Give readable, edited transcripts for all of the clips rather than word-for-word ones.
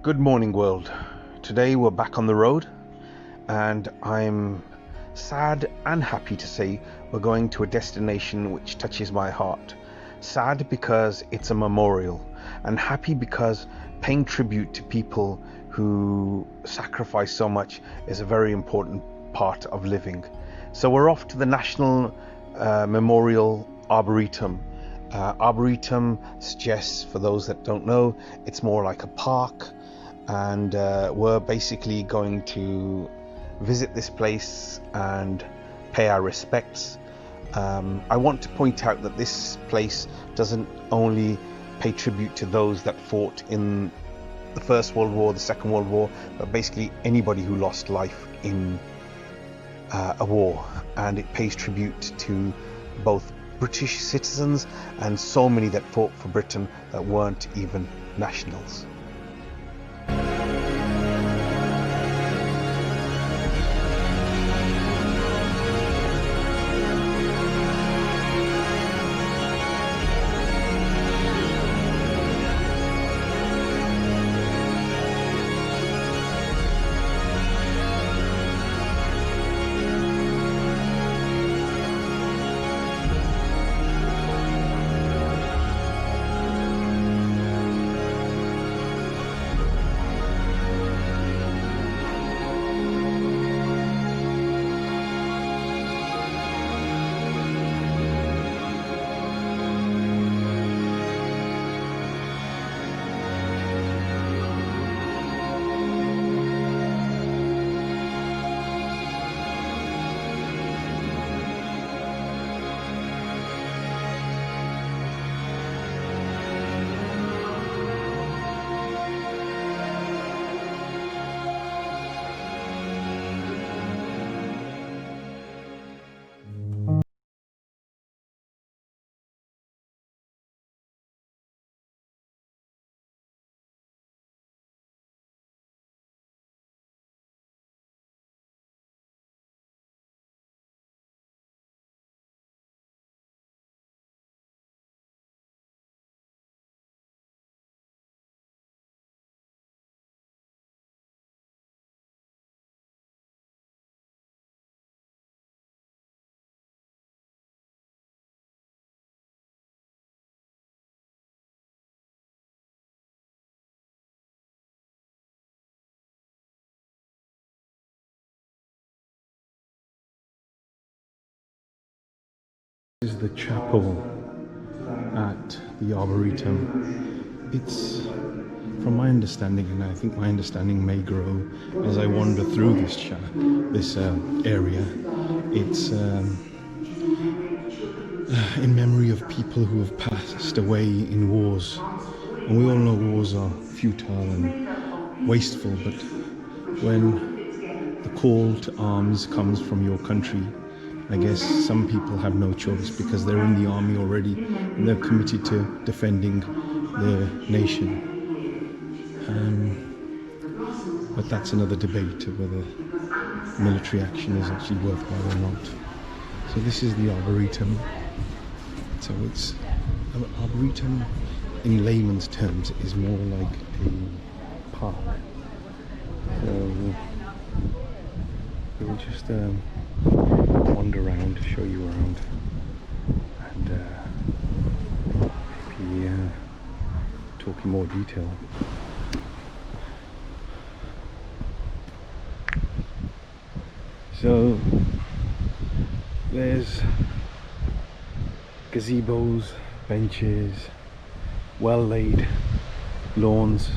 Good morning, world. Today we're back on the road, and I'm sad and happy to say we're going to a destination which touches my heart. Sad because it's a memorial, and happy because paying tribute to people who sacrifice so much is a very important part of living. So we're off to the National Memorial Arboretum. Arboretum suggests, for those that don't know, it's more like a park, and we're basically going to visit this place and pay our respects. I want to point out that this place doesn't only pay tribute to those that fought in the First World War, the Second World War, but basically anybody who lost life in a war, and it pays tribute to both British citizens and so many that fought for Britain that weren't even nationals. This is the chapel at the Arboretum. It's, from my understanding, and I think my understanding may grow as I wander through this area, it's in memory of people who have passed away in wars. And we all know wars are futile and wasteful, but when the call to arms comes from your country, I guess some people have no choice because they're in the army already and they're committed to defending their nation. But that's another debate of whether military action is actually worthwhile or not. So this is the Arboretum. So it's an Arboretum in layman's terms is more like a park. So we'll just wander around, show you around, and maybe talk in more detail. So there's gazebos, benches, well laid lawns,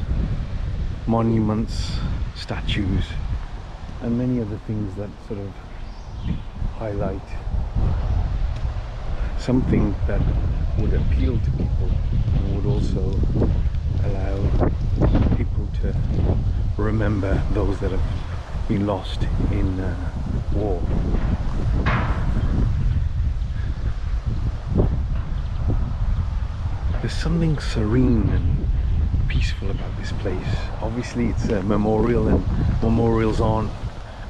monuments, statues, and many other things that sort of highlight something that would appeal to people and would also allow people to remember those that have been lost in war. There's something serene and peaceful about this place. Obviously it's a memorial, and memorials aren't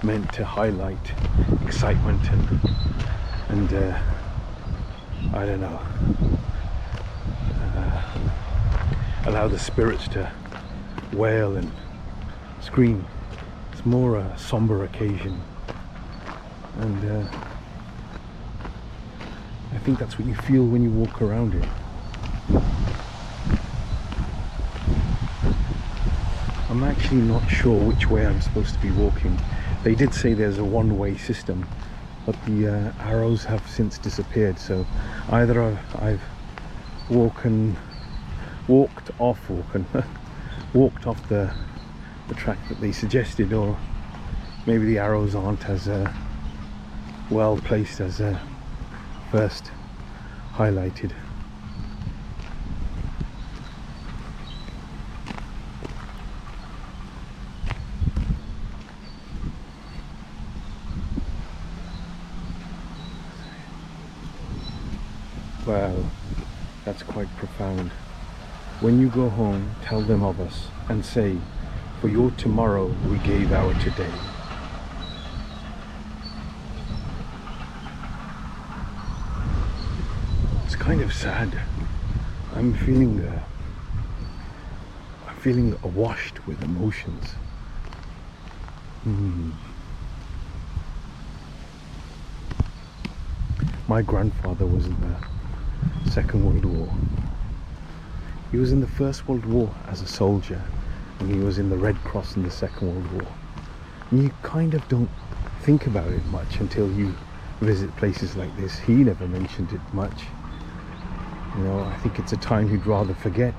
meant to highlight excitement and I don't know, allow the spirits to wail and screen. It's more a somber occasion, and I think that's what you feel when you walk around it. I'm actually not sure which way I'm supposed to be walking. They did say there's a one-way system, but the arrows have since disappeared, so either I've walked off the track that they suggested, or maybe the arrows aren't as well placed as first highlighted. Wow, that's quite profound. When you go home, tell them of us and say, for your tomorrow we gave our today. It's kind of sad. I'm feeling awashed with emotions. My grandfather was in the Second World War. He was in the First World War as a soldier, and he was in the Red Cross in the Second World War. And you kind of don't think about it much until you visit places like this. He never mentioned it much. You know, I think it's a time he'd rather forget.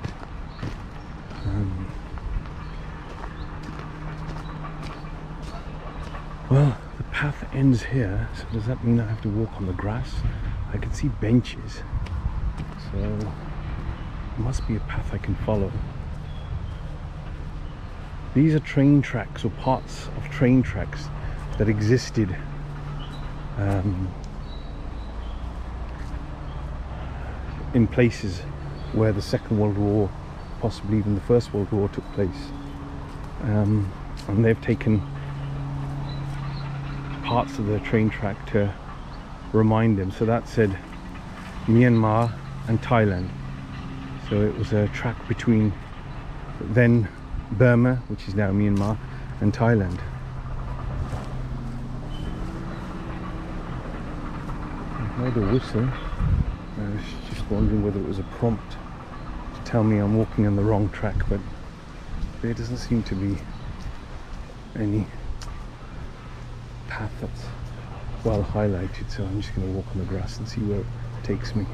Well, the path ends here, so does that mean I have to walk on the grass? I can see benches, so it must be a path I can follow. These are train tracks, or parts of train tracks that existed in places where the Second World War, possibly even the First World War, took place, and they've taken parts of the train track to remind them. So that said Myanmar and Thailand, so it was a track between then Burma, which is now Myanmar, and Thailand. I heard a whistle. I was just wondering whether it was a prompt to tell me I'm walking on the wrong track, but there doesn't seem to be any path that's well highlighted, so I'm just going to walk on the grass and see where it takes me.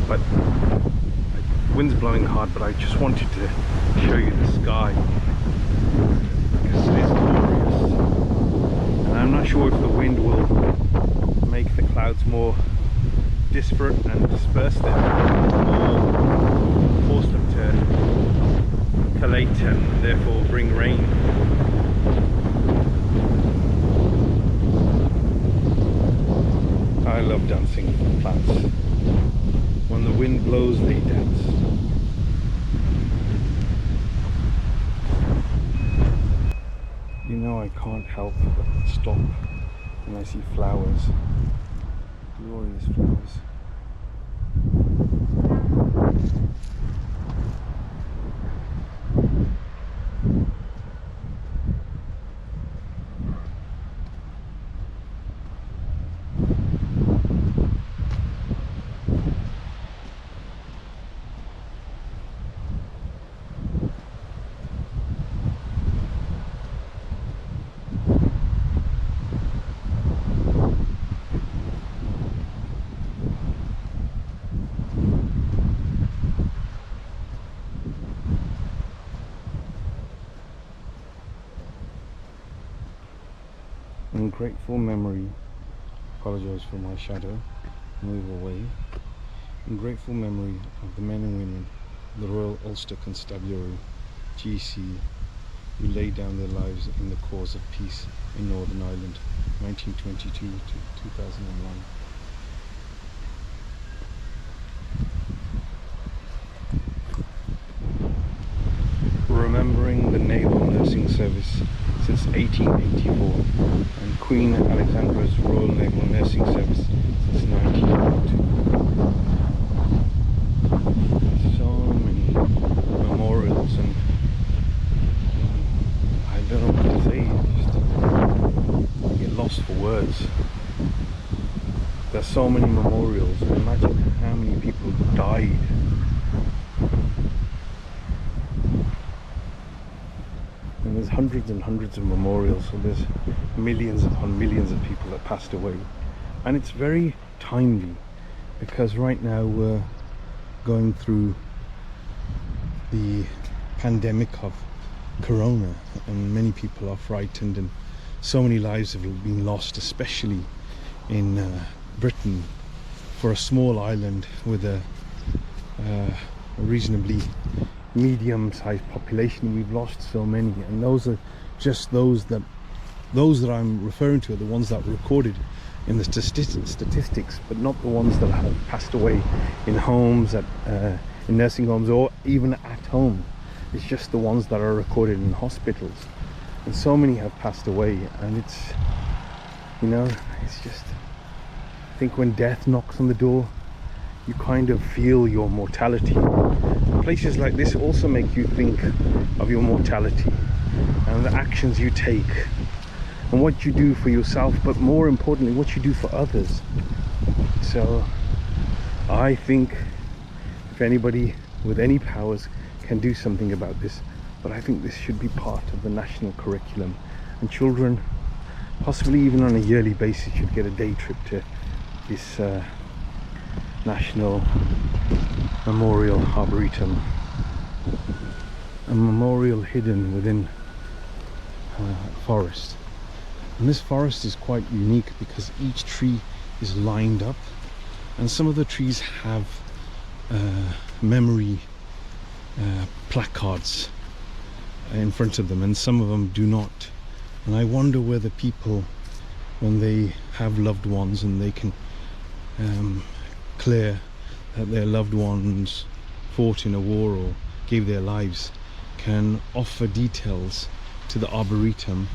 But the wind's blowing hard, but I just wanted to show you the sky because it is glorious, and I'm not sure if the wind will make the clouds more disparate and disperse them, or force them to collate and therefore bring rain. I love dancing with plants. When the wind blows, they dance. You know, I can't help but stop when I see flowers. Glorious flowers. In grateful memory, apologize for my shadow, move away. In grateful memory of the men and women of the Royal Ulster Constabulary, GC, who laid down their lives in the cause of peace in Northern Ireland, 1922 to 2001. Remembering the Naval Nursing Service since 1884 and Queen Alexandra's Royal Naval Nursing Service since 1902. So many memorials and so many memorials. Imagine how many people died. And there's hundreds and hundreds of memorials, so there's millions upon millions of people that passed away. And it's very timely, because right now we're going through the pandemic of corona, and many people are frightened, and so many lives have been lost, especially in Britain. For a small island with a reasonably medium-sized population, we've lost so many, and those are just those that I'm referring to are the ones that were recorded in the statistics, but not the ones that have passed away in homes, in nursing homes, or even at home. It's just the ones that are recorded in hospitals, and so many have passed away. And it's, you know, it's just, I think when death knocks on the door, you kind of feel your mortality. Places like this also make you think of your mortality and the actions you take and what you do for yourself, but more importantly what you do for others. So I think if anybody with any powers can do something about this, but I think this should be part of the national curriculum, and children, possibly even on a yearly basis, should get a day trip to this National Memorial Arboretum, a memorial hidden within a forest. And this forest is quite unique because each tree is lined up, and some of the trees have memory placards in front of them, and some of them do not. And I wonder whether people, when they have loved ones and they can clear that their loved ones fought in a war or gave their lives, can offer details to the Arboretum,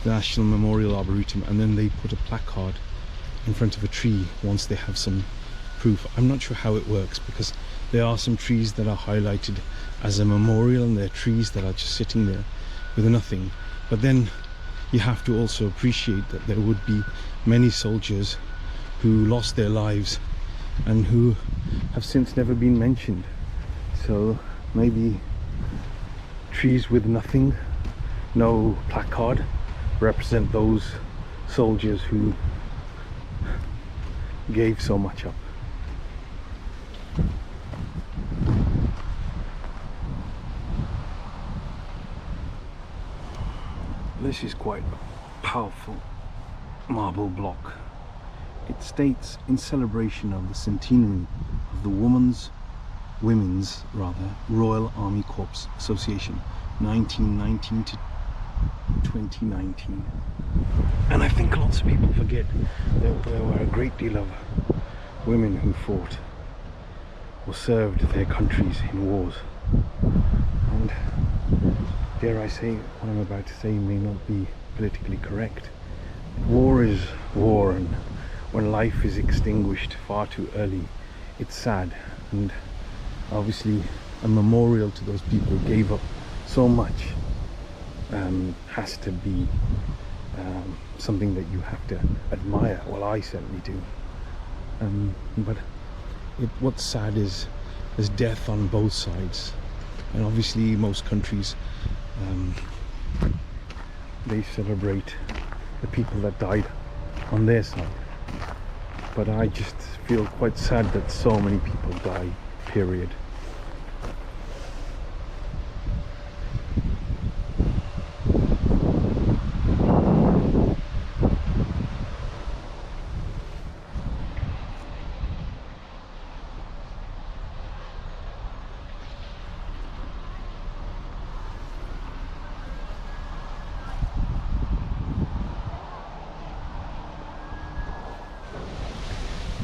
the National Memorial Arboretum, and then they put a placard in front of a tree once they have some proof. I'm not sure how it works, because there are some trees that are highlighted as a memorial, and there are trees that are just sitting there with nothing. But then you have to also appreciate that there would be many soldiers who lost their lives and who have since never been mentioned. So maybe trees with nothing, no placard, represent those soldiers who gave so much up. This is quite a powerful marble block. It states, in celebration of the centenary of the Women's Royal Army Corps Association, 1919 to 2019. And I think lots of people forget that there were a great deal of women who fought or served their countries in wars. And dare I say, what I'm about to say may not be politically correct. War is war, and when life is extinguished far too early, it's sad. And obviously a memorial to those people who gave up so much has to be something that you have to admire. Well, I certainly do. But what's sad is there's death on both sides, and obviously most countries they celebrate the people that died on their side. But I just feel quite sad that so many people die, period.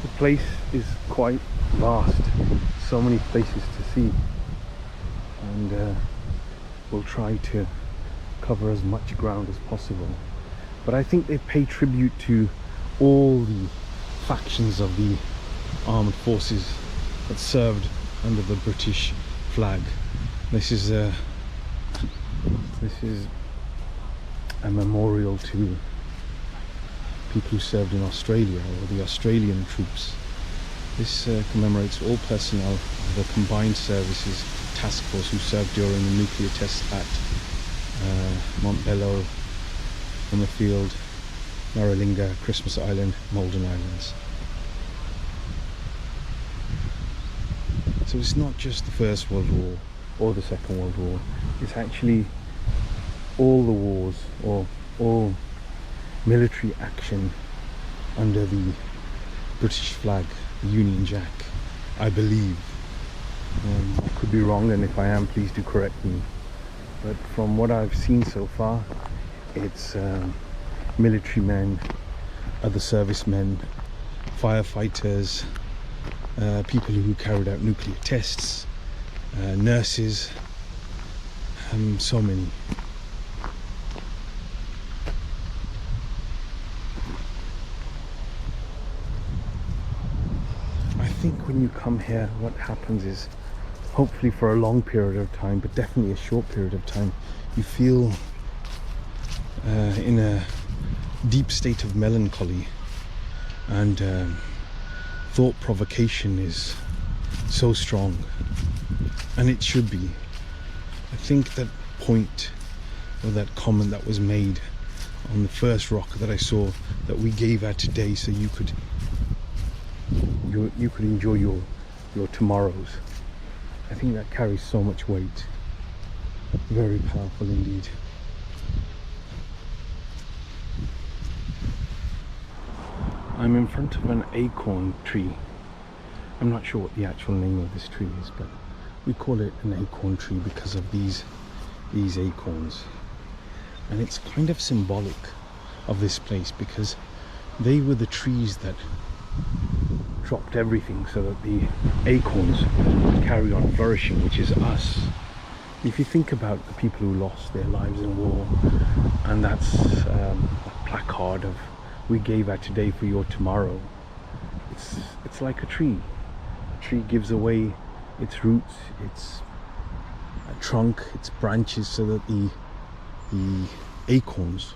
The place is quite vast, so many places to see, and we'll try to cover as much ground as possible. But I think they pay tribute to all the factions of the armed forces that served under the British flag. This is a memorial to people who served in Australia, or the Australian troops. This commemorates all personnel of the Combined Services Task Force who served during the nuclear tests at Montbello, Summerfield, Maralinga, Christmas Island, Malden Islands. So it's not just the First World War or the Second World War, it's actually all the wars, or all military action under the British flag, the Union Jack, I believe. I could be wrong, and if I am, please do correct me. But from what I've seen so far, it's military men, other servicemen, firefighters, people who carried out nuclear tests, nurses, so many. I think when you come here, what happens is, hopefully for a long period of time, but definitely a short period of time, you feel in a deep state of melancholy, and thought provocation is so strong, and it should be. I think that point, or that comment that was made on the first rock that I saw, that we gave out today so you could enjoy your tomorrows, I think that carries so much weight. Very powerful indeed. I'm in front of an acorn tree. I'm not sure what the actual name of this tree is, but we call it an acorn tree because of these acorns. And it's kind of symbolic of this place, because they were the trees that dropped everything so that the acorns could carry on flourishing, which is us. If you think about the people who lost their lives in war, and that's a placard of "We gave out today for your tomorrow." It's like a tree. A tree gives away its roots, its trunk, its branches, so that the acorns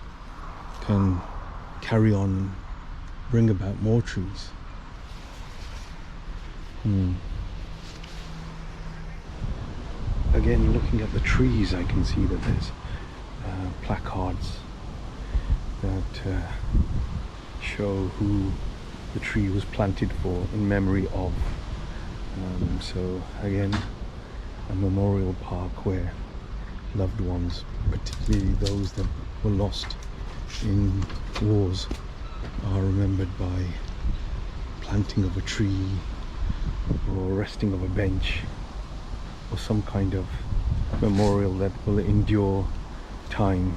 can carry on, bring about more trees. Again, looking at the trees, I can see that there's placards that show who the tree was planted for, in memory of. So again, a memorial park where loved ones, particularly those that were lost in wars, are remembered by planting of a tree, or resting of a bench, or some kind of memorial that will endure time.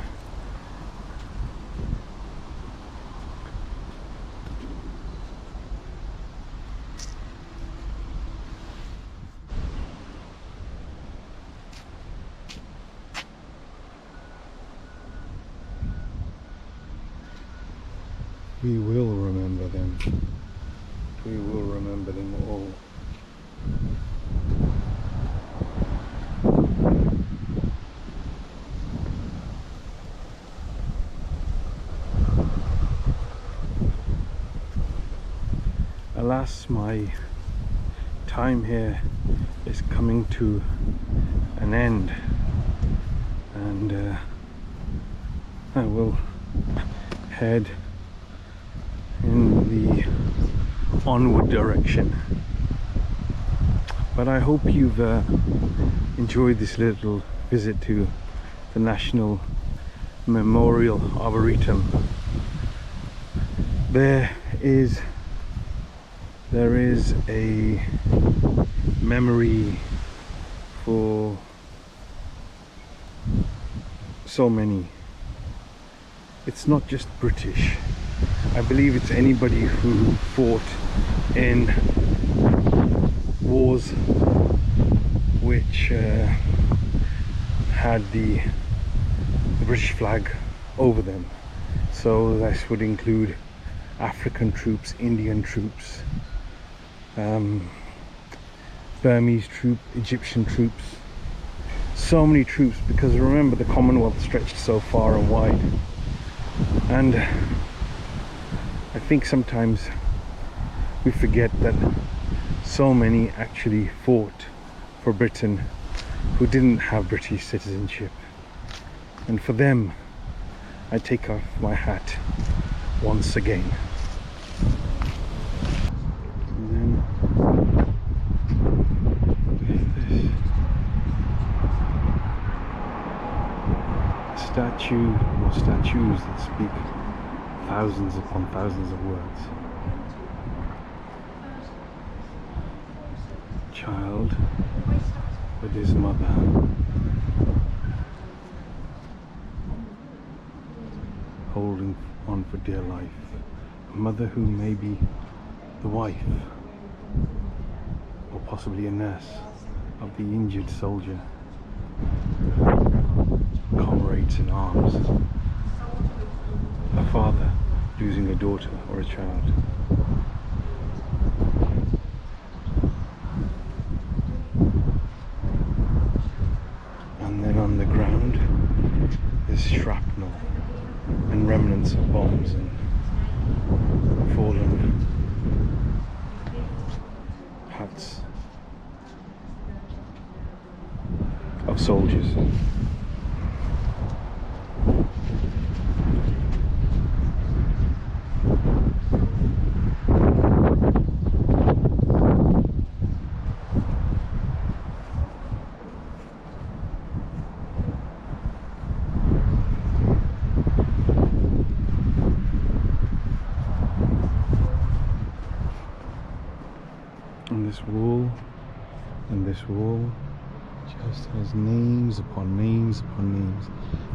We will remember them. We will remember them all. Alas, my time here is coming to an end, and I will head in the onward direction. But I hope you've enjoyed this little visit to the National Memorial Arboretum. There is a memory for so many. It's not just British. I believe it's anybody who fought in wars which had the British flag over them. So this would include African troops, Indian troops, Burmese troops, Egyptian troops, so many troops, because remember, the Commonwealth stretched so far and wide. And I think sometimes we forget that so many actually fought for Britain who didn't have British citizenship, and for them I take off my hat once again. And then there's this statue or statues that speak thousands upon thousands of words. Child with his mother, holding on for dear life. A mother who may be the wife or possibly a nurse of the injured soldier. Comrades in arms. A father losing a daughter or a child. And then on the ground there's shrapnel and remnants of bombs and fallen hats of soldiers. And this wall just has names upon names upon names,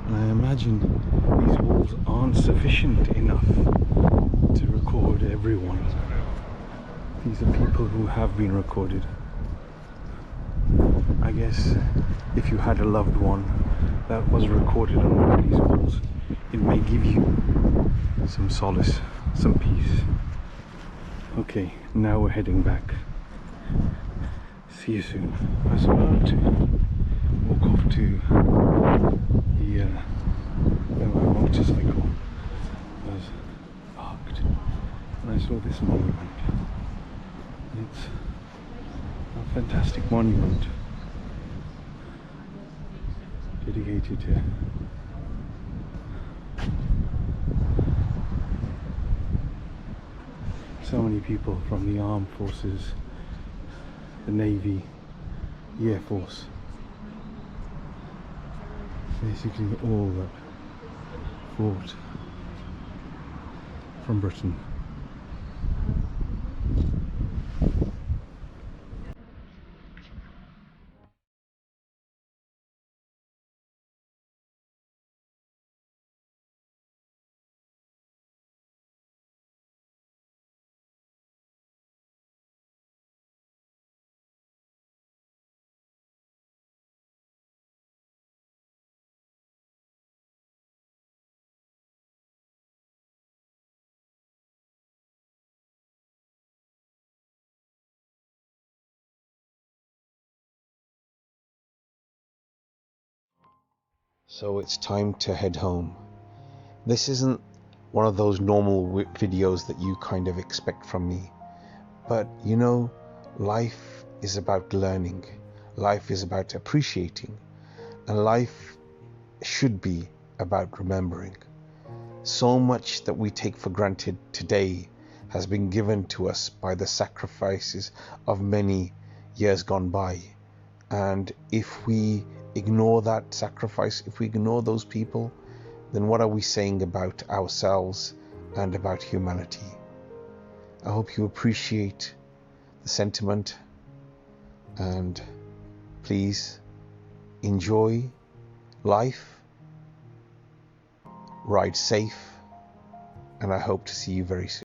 and I imagine these walls aren't sufficient enough to record everyone. These are people who have been recorded. I guess if you had a loved one that was recorded on one of these walls, it may give you some solace, some peace. Okay, now we're heading back. See you soon. I was about to walk off to where my motorcycle was parked, and I saw this monument. And it's a fantastic monument dedicated to so many people from the armed forces, the Navy, the Air Force, basically all that fought from Britain. So it's time to head home. This isn't one of those normal videos that you kind of expect from me. But you know, life is about learning. Life is about appreciating. And life should be about remembering. So much that we take for granted today has been given to us by the sacrifices of many years gone by. And if we ignore that sacrifice, if we ignore those people, then what are we saying about ourselves and about humanity? I hope you appreciate the sentiment, and please enjoy life, ride safe, and I hope to see you very soon.